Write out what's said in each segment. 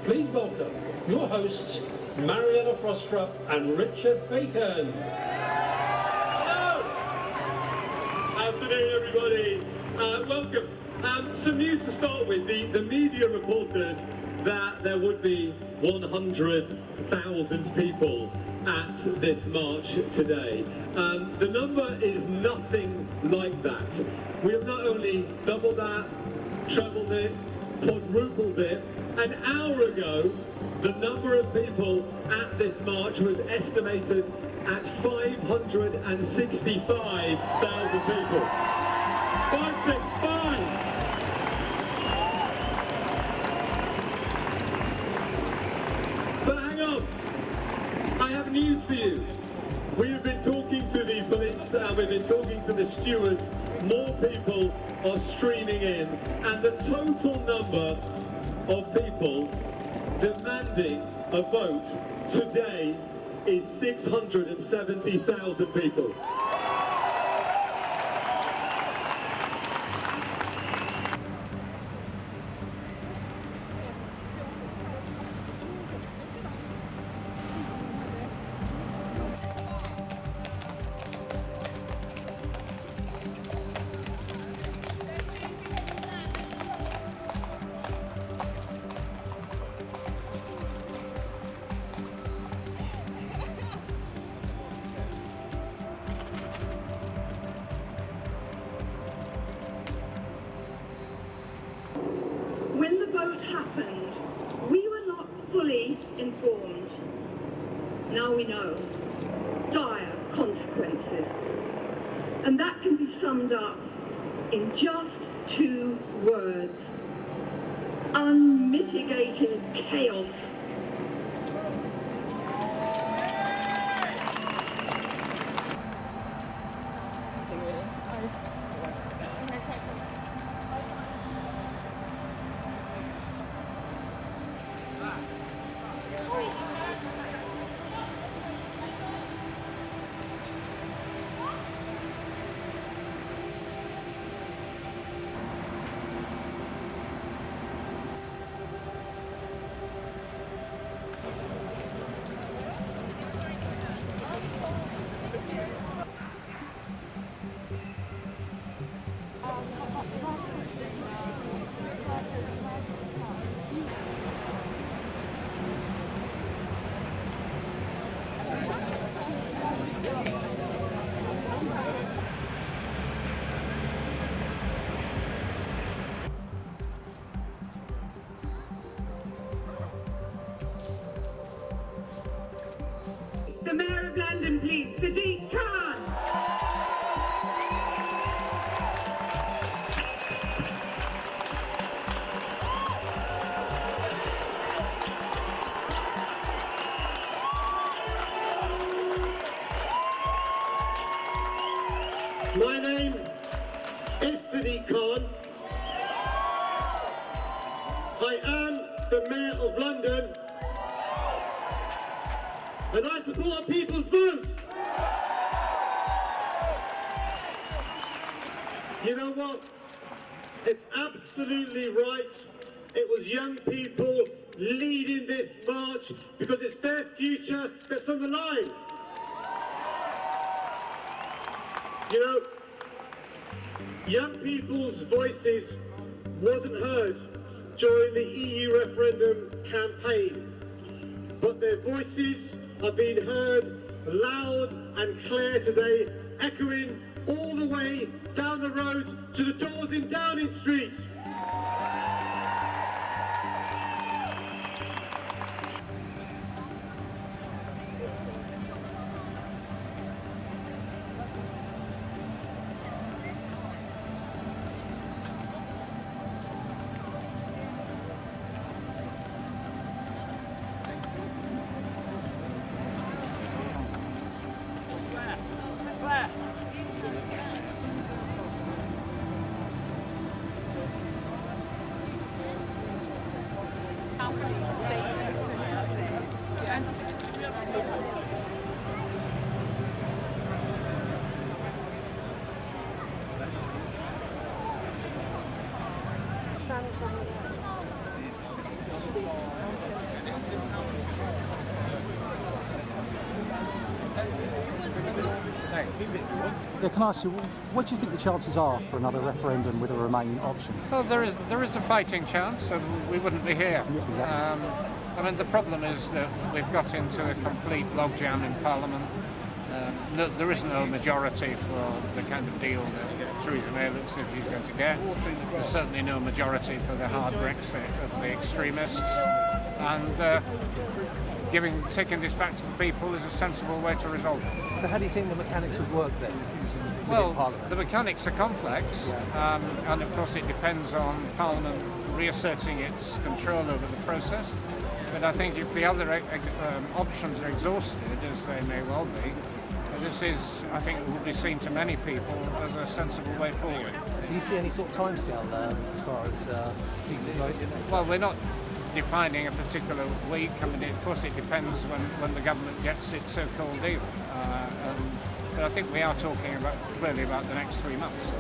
please welcome your hosts, Mariella Frostrup and Richard Bacon. Hello! Afternoon, everybody. Welcome. Some news to start with. The media reported that there would be 100,000 people at this march today. The number is nothing like that. We have not only doubled that, trebled it, quadrupled it. An hour ago, the number of people at this march was estimated at 565,000 people. 565! But hang on, I have news for you. We have been talking to the police and we've been talking to the stewards. More people are streaming in, and the total number of people demanding a vote today is 670,000 people. When the vote happened, we were not fully informed. Now we know. Dire consequences. And that can be summed up in just 2 words. Unmitigated chaos. The Mayor of London, please, Sadiq Khan. My name is Sadiq Khan. I am the Mayor of London. And I support people's vote. You know what? It's absolutely right. It was young people leading this march because it's their future that's on the line. You know, young people's voices wasn't heard during the EU referendum campaign, but their voices are being heard loud and clear today, echoing all the way down the road to the doors in Downing Street. Yeah, can I ask you, what do you think the chances are for another referendum with a Remain option? Well, there is a fighting chance, so we wouldn't be here. Yeah, exactly. I mean, the problem is that we've got into a complete logjam in Parliament. There is no majority for the kind of deal that Theresa May looks as if she's going to get. There's certainly no majority for the hard Brexit of the extremists. And taking this back to the people is a sensible way to resolve it. So how do you think the mechanics would work then? Well, the mechanics are complex, and of course it depends on Parliament reasserting its control over the process. But I think if the other options are exhausted, as they may well be, this is, I think, will be seen to many people as a sensible way forward. Do you see any sort of timescale as far as people voting? Well, we're not defining a particular week. I mean, of course, it depends when the government gets its so-called deal. But I think we are talking clearly about the next 3 months.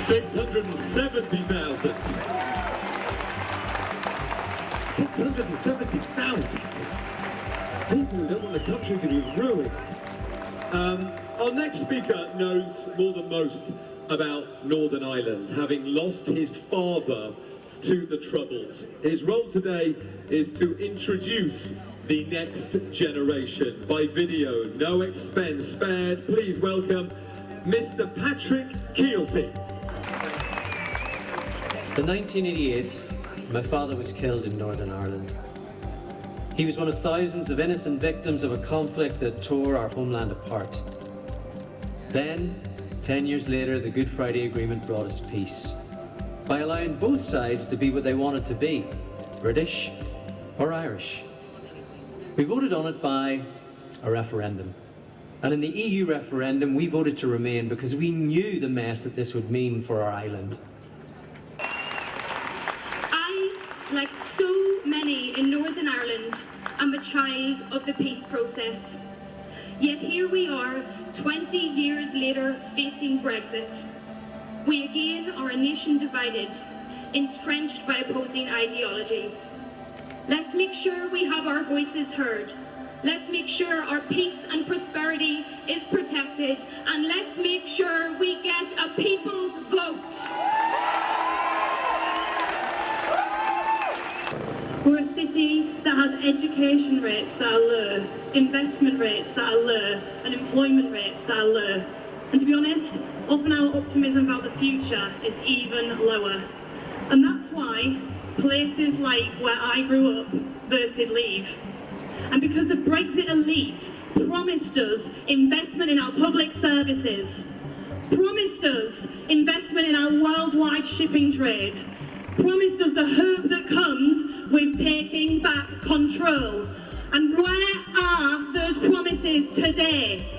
670,000. 670,000 people who don't want the country to be ruined. Our next speaker knows more than most about Northern Ireland, having lost his father to the Troubles. His role today is to introduce the next generation by video, no expense spared. Please welcome Mr. Patrick Keelty. In 1988, my father was killed in Northern Ireland. He was one of thousands of innocent victims of a conflict that tore our homeland apart. Then, 10 years later, the Good Friday Agreement brought us peace by allowing both sides to be what they wanted to be, British or Irish. We voted on it by a referendum. And in the EU referendum, we voted to remain because we knew the mess that this would mean for our island. I, like so many in Northern Ireland, am a child of the peace process. Yet here we are, 20 years later, facing Brexit. We again are a nation divided, entrenched by opposing ideologies. Let's make sure we have our voices heard. Let's make sure our peace and prosperity is protected. And let's make sure we get a people's vote. We're a city that has education rates that are low, investment rates that are low, and employment rates that are low. And to be honest, often our optimism about the future is even lower. And that's why places like where I grew up voted Leave. And because the Brexit elite promised us investment in our public services, promised us investment in our worldwide shipping trade, promised us the hope that comes with taking back control. And where are those promises today?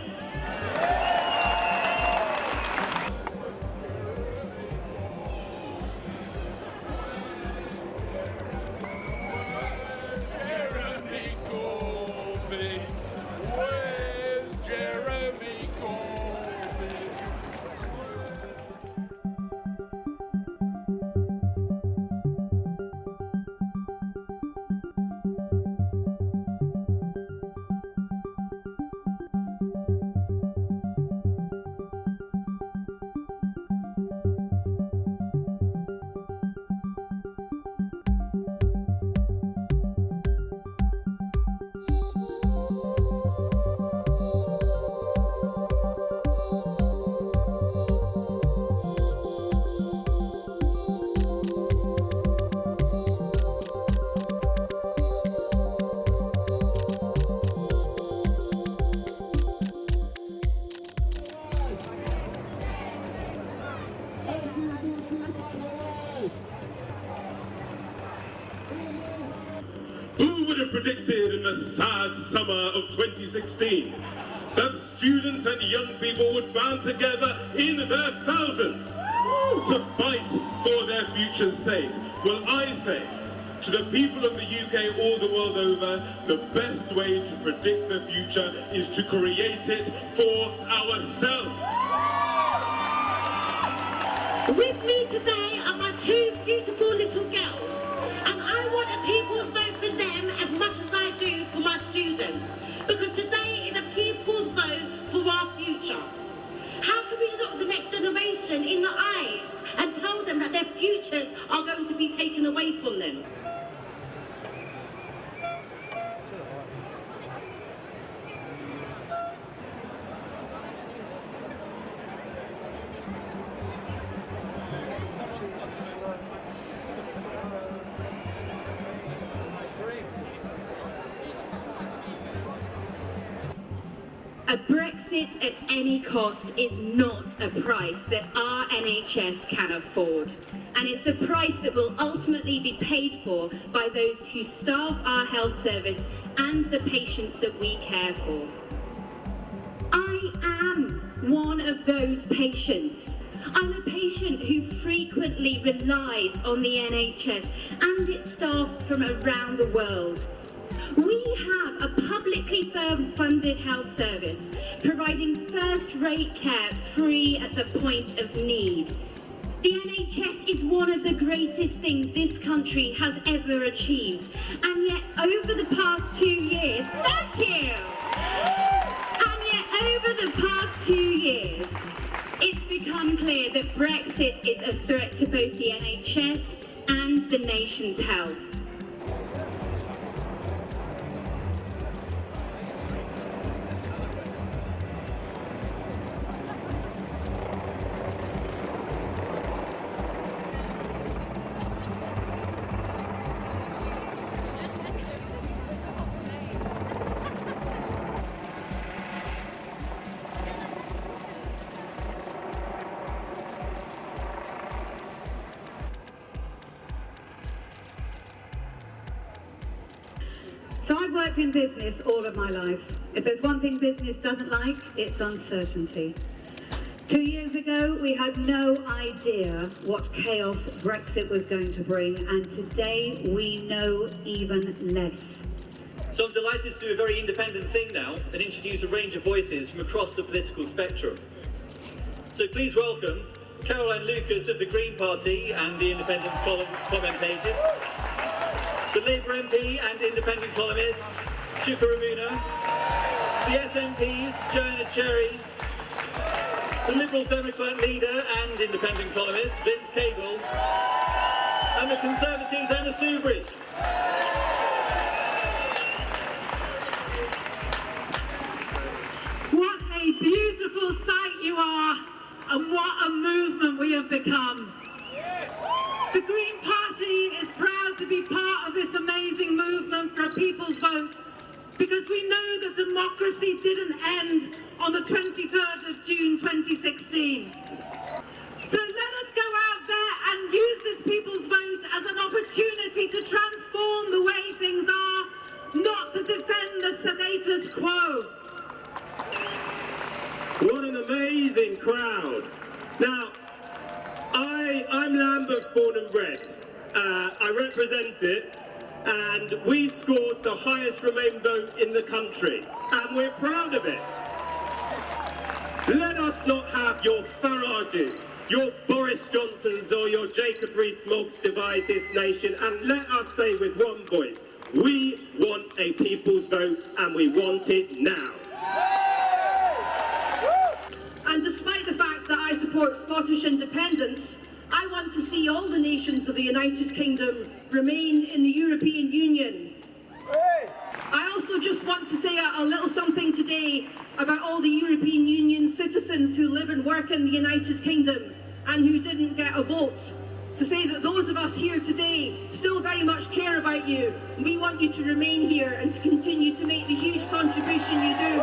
Who would have predicted in the sad summer of 2016 that students and young people would band together in their thousands to fight for their future's sake? Well, I say to the people of the UK all the world over, the best way to predict the future is to create it for ourselves. With me today are my two beautiful little girls, and I want a people's vote for them as much as I do for my students, because today is a people's vote for our future. How can we look the next generation in the eyes and tell them that their futures are going to be taken away from them? A Brexit at any cost is not a price that our NHS can afford. And it's a price that will ultimately be paid for by those who staff our health service and the patients that we care for. I am one of those patients. I'm a patient who frequently relies on the NHS and its staff from around the world. We have a publicly funded health service providing first-rate care free at the point of need. The NHS is one of the greatest things this country has ever achieved. And yet, over the past 2 years, thank you! And yet, over the past 2 years, it's become clear that Brexit is a threat to both the NHS and the nation's health. So I've worked in business all of my life. If there's one thing business doesn't like, it's uncertainty. 2 years ago, we had no idea what chaos Brexit was going to bring, and today we know even less. So I'm delighted to do a very independent thing now and introduce a range of voices from across the political spectrum. So please welcome Caroline Lucas of the Green Party and the Independent's comment pages, the Labour MP and Independent columnist, Chuka Umunna, the SNPs, Joanna Cherry, the Liberal Democrat leader and Independent columnist, Vince Cable, and the Conservatives, Anna Soubry. What a beautiful sight you are, and what a movement we have become. The Green Party is proud to be part of this amazing movement for a people's vote, because we know that democracy didn't end on the 23rd of June 2016. So let us go out there and use this people's vote as an opportunity to transform the way things are, not to defend the status quo. What an amazing crowd. Now, I'm Lambeth born and bred. I represent it, and we scored the highest Remain vote in the country, and we're proud of it. Let us not have your Farages, your Boris Johnsons or your Jacob Rees-Moggs divide this nation, and let us say with one voice, we want a people's vote and we want it now. And despite the fact that I support Scottish independence, I want to see all the nations of the United Kingdom remain in the European Union. I also just want to say a little something today about all the European Union citizens who live and work in the United Kingdom and who didn't get a vote. To say that those of us here today still very much care about you. We want you to remain here and to continue to make the huge contribution you do.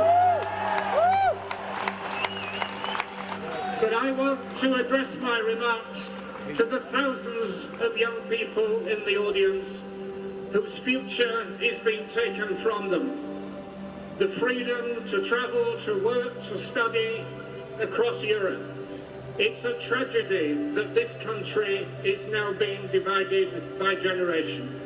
But I want to address my remarks to the thousands of young people in the audience whose future is being taken from them. The freedom to travel, to work, to study across Europe. It's a tragedy that this country is now being divided by generation.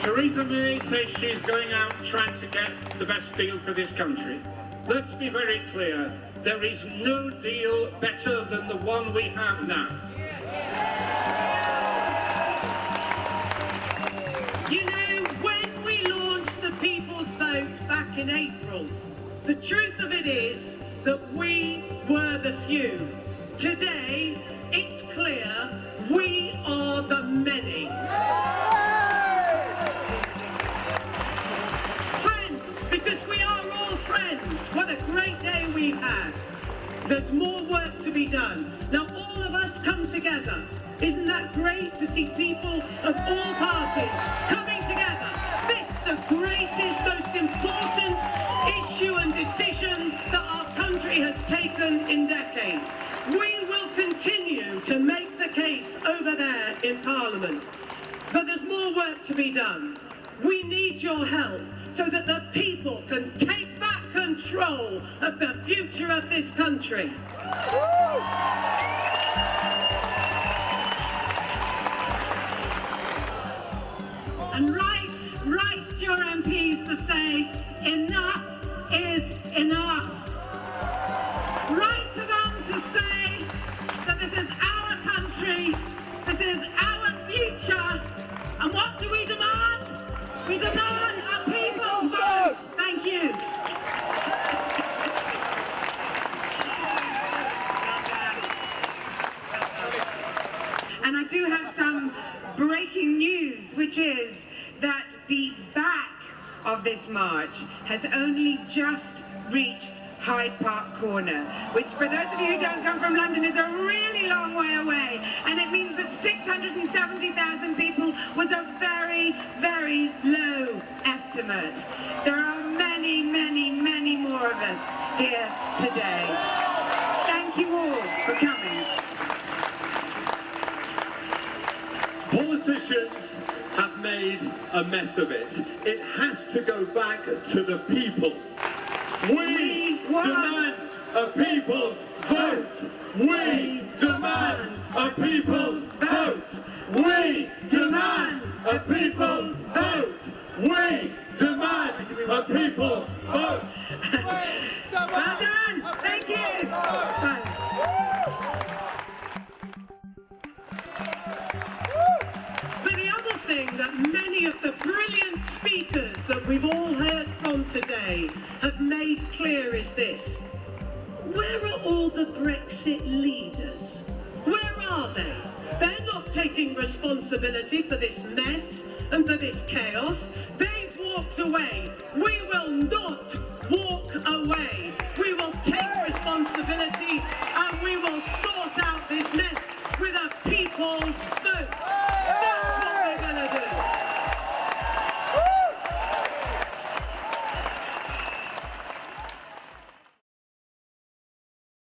Theresa May says she's going out trying to get the best deal for this country. Let's be very clear, there is no deal better than the one we have now. You know, when we launched the People's Vote back in April, the truth of it is that we were the few. Today, it's clear we are the many. Friends, because we are all friends. What a great day we've had. There's more work to be done. Now all of us come together. Isn't that great to see people of all parties coming together? This, the greatest, most important issue and decision that our country has taken in decades. We will continue to make the case over there in Parliament. But there's more work to be done. We need your help so that the people can take back control of the future of this country. And write to your MPs to say, enough is enough. Write to them to say that this is our march has only just reached Hyde Park Corner, which for those of you who don't come from London is a really long way away, and it means that 670,000 people was a very, very low estimate. There are many, many, many more of us here today. Thank you all for coming. Politicians have made a mess of it. It has to go back to the people. We demand a people's vote. We demand a people's vote. We demand a people's vote. We demand a people's vote. Well done. Thank you. But the other thing that many of the brilliant speakers that we've all heard from today have made clear is this. Where are all the Brexit leaders? Where are they? They're not taking responsibility for this mess and for this chaos. They've walked away. We will not walk away.